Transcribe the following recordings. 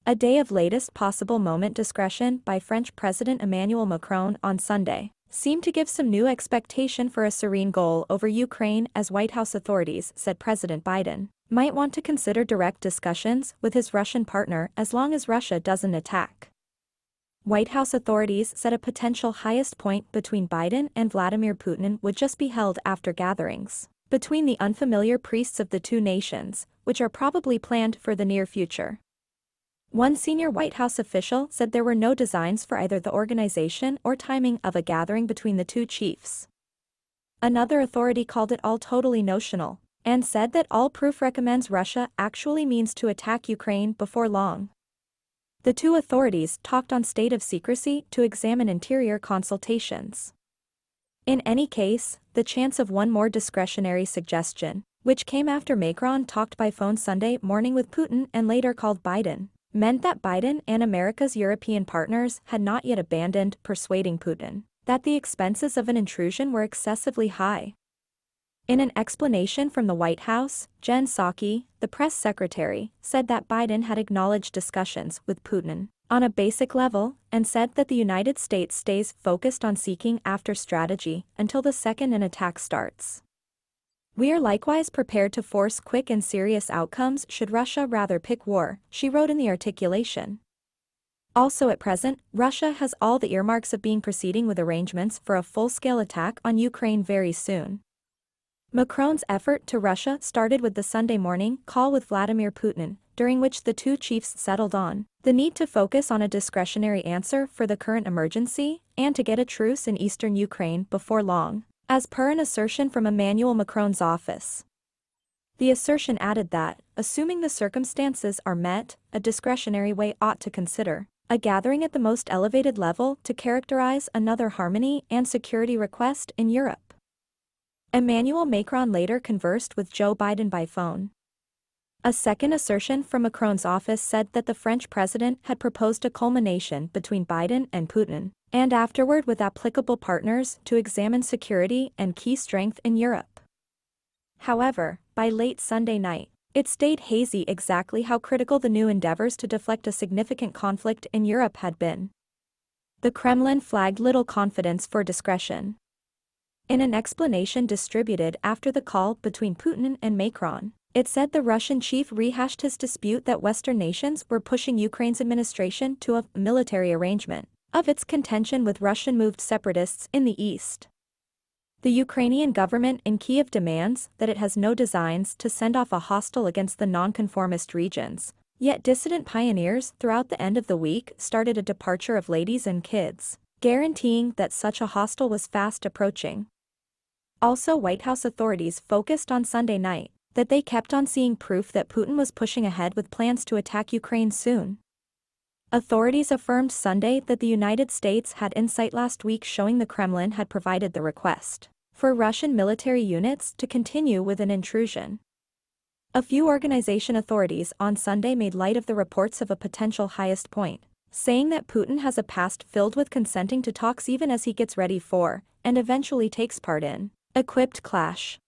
A day of latest possible moment discretion by French President Emmanuel Macron on Sunday seemed to give some new expectation for a serene goal over Ukraine, as White House authorities said President Biden might want to consider direct discussions with his Russian partner as long as Russia doesn't attack. White House authorities said a potential highest point between Biden and Vladimir Putin would just be held after gatherings between the unfamiliar priests of the two nations, which are probably planned for the near future. One senior White House official said there were no designs for either the organization or timing of a gathering between the two chiefs. Another authority called it all totally notional, and said that all proof recommends Russia actually means to attack Ukraine before long. The two authorities talked on state of secrecy to examine interior consultations. In any case, the chance of one more discretionary suggestion, which came after Macron talked by phone Sunday morning with Putin and later called Biden, meant that Biden and America's European partners had not yet abandoned persuading Putin that the expenses of an intrusion were excessively high. In an explanation from the White House, Jen Psaki, the press secretary, said that Biden had acknowledged discussions with Putin on a basic level and said that the United States stays focused on seeking after strategy until the second an attack starts. We are likewise prepared to force quick and serious outcomes should Russia rather pick war, she wrote in the articulation. Also at present, Russia has all the earmarks of being proceeding with arrangements for a full-scale attack on Ukraine very soon. Macron's effort to Russia started with the Sunday morning call with Vladimir Putin, during which the two chiefs settled on the need to focus on a discretionary answer for the current emergency and to get a truce in eastern Ukraine before long, as per an assertion from Emmanuel Macron's office. The assertion added that, assuming the circumstances are met, a discretionary way ought to consider a gathering at the most elevated level to characterize another harmony and security request in Europe. Emmanuel Macron later conversed with Joe Biden by phone. A second assertion from Macron's office said that the French president had proposed a culmination between Biden and Putin, and afterward with applicable partners to examine security and key strength in Europe. However, by late Sunday night, it stayed hazy exactly how critical the new endeavors to deflect a significant conflict in Europe had been. The Kremlin flagged little confidence for discretion. In an explanation distributed after the call between Putin and Macron, it said the Russian chief rehashed his dispute that Western nations were pushing Ukraine's administration to a military arrangement of its contention with Russian-moved separatists in the east. The Ukrainian government in Kiev demands that it has no designs to send off a hostile against the nonconformist regions, yet dissident pioneers throughout the end of the week started a departure of ladies and kids, guaranteeing that such a hostile was fast approaching. Also, White House authorities focused on Sunday night that they kept on seeing proof that Putin was pushing ahead with plans to attack Ukraine soon. Authorities affirmed Sunday that the United States had insight last week showing the Kremlin had provided the request for Russian military units to continue with an intrusion. A few organization authorities on Sunday made light of the reports of a potential highest point, saying that Putin has a past filled with consenting to talks even as he gets ready for, and eventually takes part in, equipped clash.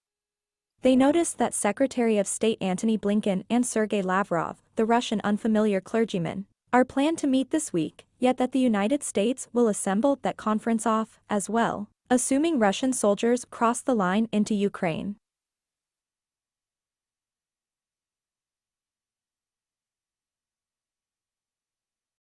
They noticed that Secretary of State Antony Blinken and Sergei Lavrov, the Russian unfamiliar clergyman, are planned to meet this week, yet that the United States will assemble that conference off as well, assuming Russian soldiers cross the line into Ukraine.